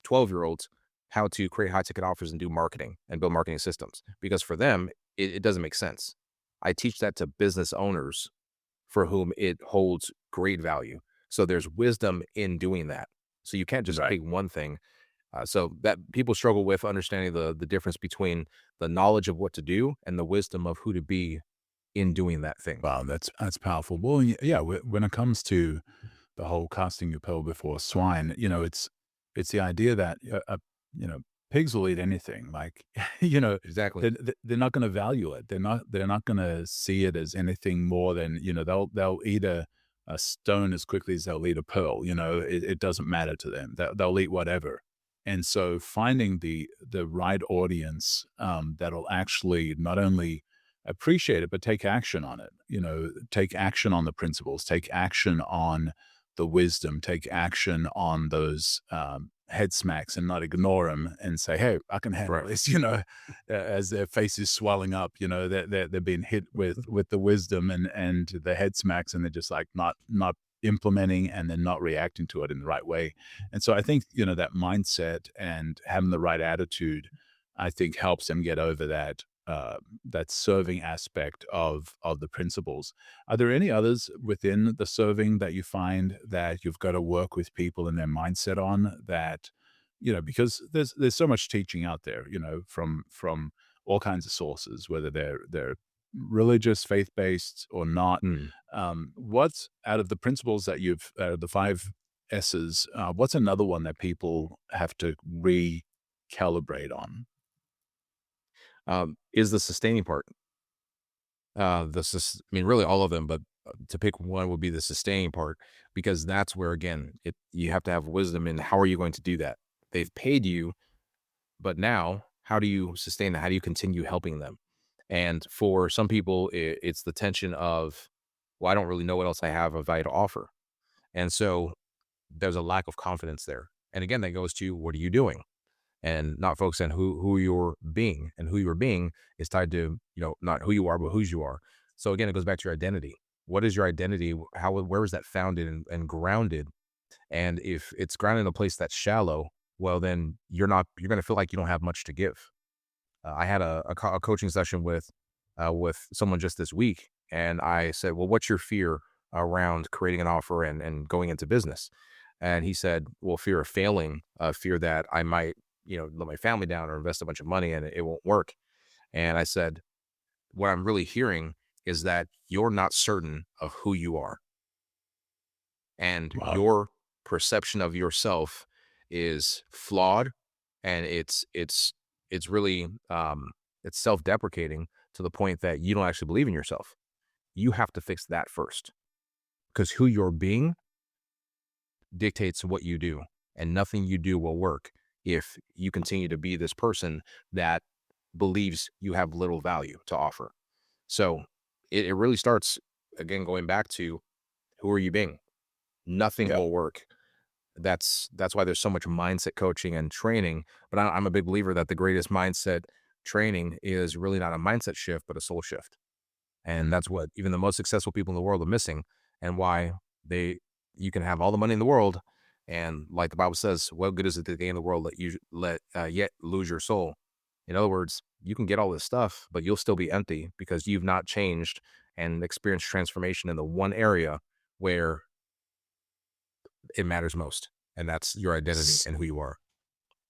12-year-olds how to create high ticket offers and do marketing and build marketing systems because for them, it doesn't make sense. I teach that to business owners for whom it holds great value. So there's wisdom in doing that. So you can't just Right. pick one thing. So that people struggle with understanding the difference between the knowledge of what to do and the wisdom of who to be in doing that thing. Wow, that's powerful. Well, yeah, when it comes to the whole casting your pearl before swine, it's the idea that you know pigs will eat anything. Like Exactly. they're not going to value it. They're not going to see it as anything more than they'll eat a stone as quickly as they'll eat a pearl. It doesn't matter to them. They'll eat whatever. And so finding the right audience that'll actually not only appreciate it, but take action on it. Take action on the principles, take action on the wisdom, take action on those head smacks and not ignore them and say, hey, I can handle Right. this, as their face is swelling up, they're being hit with the wisdom and the head smacks, and they're just like not implementing and then not reacting to it in the right way. And so I think, that mindset and having the right attitude, I think helps them get over that serving aspect of the principles. Are there any others within the serving that you find that you've got to work with people and their mindset on that, because there's so much teaching out there, from all kinds of sources, whether they're religious, faith-based or not. Mm. What's out of the principles that out of the five S's, what's another one that people have to recalibrate on? Is the sustaining part. I mean, really all of them, but to pick one would be the sustaining part because that's where again you have to have wisdom in how are you going to do that. They've paid you, but now how do you sustain that? How do you continue helping them? And for some people, it's the tension of, well, I don't really know what else I have of value to offer, and so there's a lack of confidence there. And again, that goes to what are you doing? And not focus on who you're being, and who you're being is tied to, not who you are, but whose you are. So again, it goes back to your identity. What is your identity? Where is that founded and grounded? And if it's grounded in a place that's shallow, well, then you're going to feel like you don't have much to give. I had a coaching session with someone just this week, and I said, well, what's your fear around creating an offer and going into business? And he said, well, fear of failing, fear that I might, let my family down or invest a bunch of money and it won't work. And I said, what I'm really hearing is that you're not certain of who you are. And Wow. your perception of yourself is flawed, and it's really it's self-deprecating to the point that you don't actually believe in yourself. You have to fix that first because who you're being dictates what you do, and nothing you do will work if you continue to be this person that believes you have little value to offer. So it really starts again going back to who are you being? Nothing Yeah. will work. That's why there's so much mindset coaching and training. But I'm a big believer that the greatest mindset training is really not a mindset shift, but a soul shift. And that's what even the most successful people in the world are missing, and why they you can have all the money in the world, and like the Bible says, what good is it to gain the world yet lose your soul? In other words, you can get all this stuff, but you'll still be empty because you've not changed and experienced transformation in the one area where it matters most, and that's your identity S- and who you are.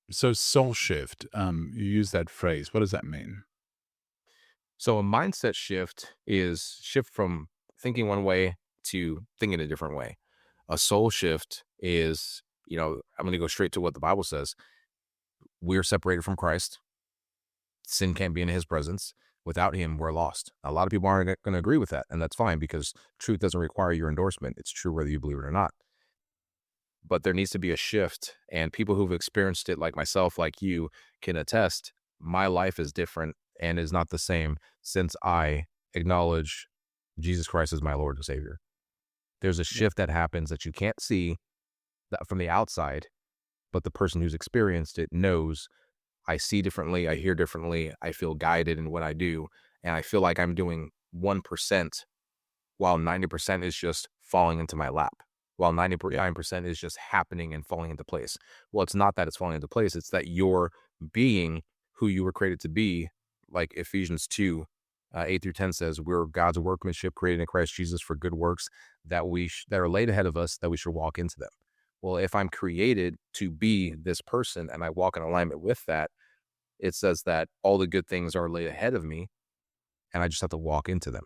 So soul shift, you use that phrase. What does that mean? So a mindset shift is shift from thinking one way to thinking a different way. A soul shift is, I'm going to go straight to what the Bible says. We're separated from Christ. Sin can't be in his presence. Without him, we're lost. A lot of people aren't going to agree with that, and that's fine because truth doesn't require your endorsement. It's true whether you believe it or not. But there needs to be a shift, and people who've experienced it, like myself, like you, can attest. My life is different and is not the same since I acknowledge Jesus Christ as my Lord and Savior. There's a Yeah. shift that happens that you can't see that from the outside, but the person who's experienced it knows I see differently, I hear differently, I feel guided in what I do, and I feel like I'm doing 1% while 90% is just falling into my lap, while Yeah. 99% is just happening and falling into place. Well, it's not that it's falling into place, it's that you're being who you were created to be, like Ephesians 2, 8 through 10 says, we're God's workmanship created in Christ Jesus for good works that are laid ahead of us, that we should walk into them. Well, if I'm created to be this person and I walk in alignment with that, it says that all the good things are laid ahead of me and I just have to walk into them.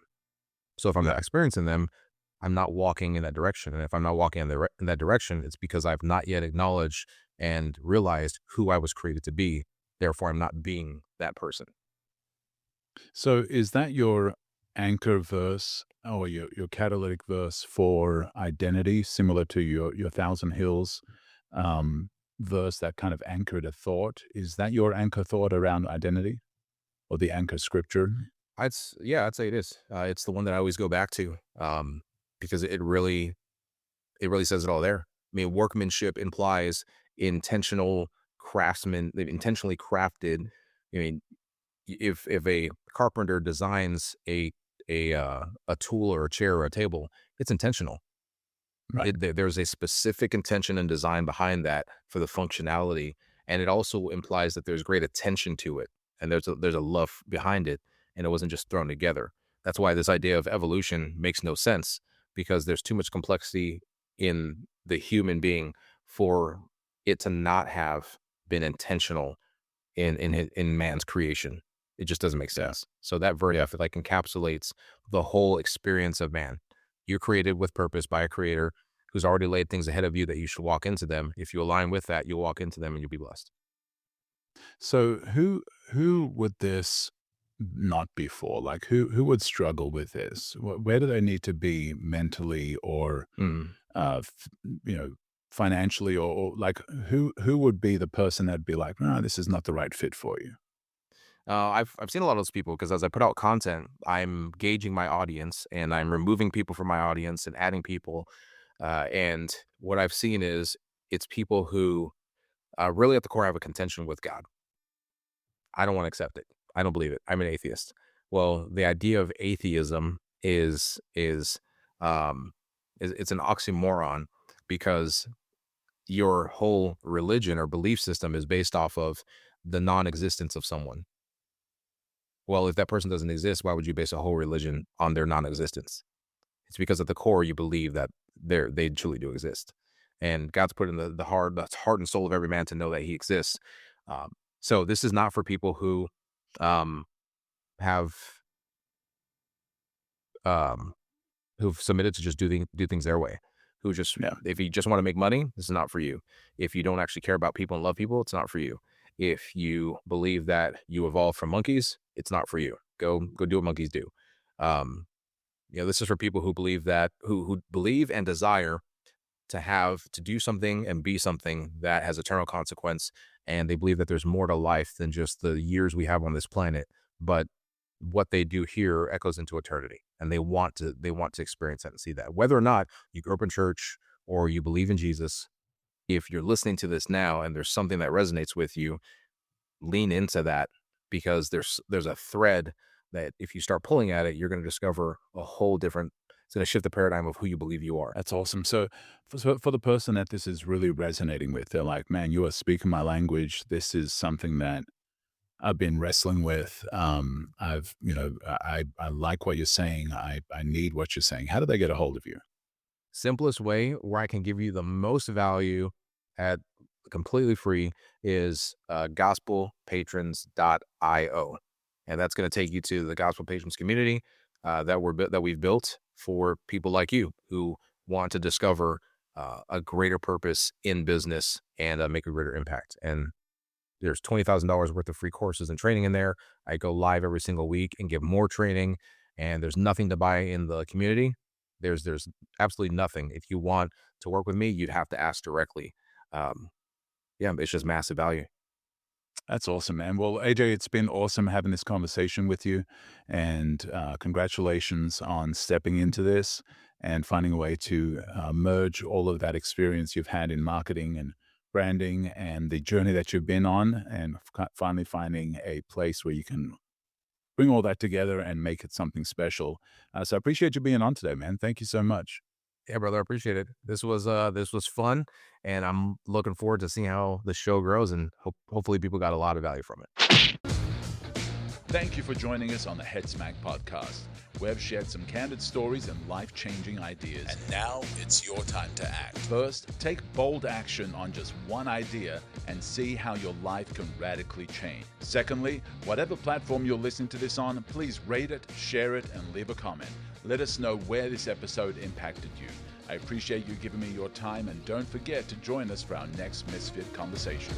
So if I'm not Yeah. experiencing them, I'm not walking in that direction. And if I'm not walking in that direction, it's because I've not yet acknowledged and realized who I was created to be. Therefore, I'm not being that person. So is that your anchor verse or your catalytic verse for identity, similar to your Thousand Hills um, verse that kind of anchored a thought? Is that your anchor thought around identity or the anchor scripture? Yeah, I'd say it is. It's the one that I always go back to because it really says it all there. I mean, workmanship implies intentional intentionally crafted. I mean, if a carpenter designs a tool or a chair or a table, it's intentional. Right. There's a specific intention and design behind that for the functionality, and it also implies that there's great attention to it, and there's a love behind it, and it wasn't just thrown together. That's why this idea of evolution makes no sense because there's too much complexity in the human being for it to not have been intentional in man's creation. It just doesn't make Yeah. sense. So that verse, I feel like, encapsulates the whole experience of man. You're created with purpose by a creator who's already laid things ahead of you that you should walk into them. If you align with that, you'll walk into them and you'll be blessed. So who would this not be for? Like who would struggle with this? Where do they need to be mentally or Mm. f- you know financially or like who would be the person that'd be like, no, this is not the right fit for you? I've seen a lot of those people because as I put out content, I'm gauging my audience and I'm removing people from my audience and adding people. And what I've seen is it's people who really at the core have a contention with God. I don't want to accept it. I don't believe it. I'm an atheist. Well, the idea of atheism um is it's an oxymoron because your whole religion or belief system is based off of the non-existence of someone. Well, if that person doesn't exist, why would you base a whole religion on their non-existence? It's because at the core you believe that they truly do exist, and God's put in the heart and soul of every man to know that He exists. Um, so this is not for people who um, have um, who've submitted to just do things their way. Who just Yeah. if you just want to make money, this is not for you. If you don't actually care about people and love people, it's not for you. If you believe that you evolved from monkeys, it's not for you. Go do what monkeys do. Um, this is for people who believe that who believe and desire to do something and be something that has eternal consequence, and they believe that there's more to life than just the years we have on this planet, but what they do here echoes into eternity, and they want to experience that and see that. Whether or not you grew up in church or you believe in Jesus, if you're listening to this now and there's something that resonates with you, lean into that because there's a thread that if you start pulling at it, you're going to discover a whole different. It's going to shift the paradigm of who you believe you are. That's awesome. So for the person that this is really resonating with, they're like, man, you are speaking my language. This is something that I've been wrestling with. I like what you're saying. I need what you're saying. How do they get a hold of you? Simplest way where I can give you the most value at completely free is gospelpatrons.io. And that's going to take you to the Gospel Patrons community that we've built for people like you who want to discover a greater purpose in business and make a greater impact. And there's $20,000 worth of free courses and training in there. I go live every single week and give more training, and there's nothing to buy in the community. There's absolutely nothing. If you want to work with me, you'd have to ask directly. Um, yeah, it's just massive value. That's awesome, man. Well, AJ, it's been awesome having this conversation with you, and congratulations on stepping into this and finding a way to merge all of that experience you've had in marketing and branding and the journey that you've been on, and finally finding a place where you can bring all that together and make it something special. So I appreciate you being on today, man. Thank you so much. Yeah, brother, I appreciate it. This was fun, and I'm looking forward to seeing how the show grows, and hopefully people got a lot of value from it. Thank you for joining us on the Head Smack podcast. We've shared some candid stories and life-changing ideas. And now it's your time to act. First, take bold action on just one idea and see how your life can radically change. Secondly, whatever platform you're listening to this on, please rate it, share it, and leave a comment. Let us know where this episode impacted you. I appreciate you giving me your time, and don't forget to join us for our next Misfit conversation.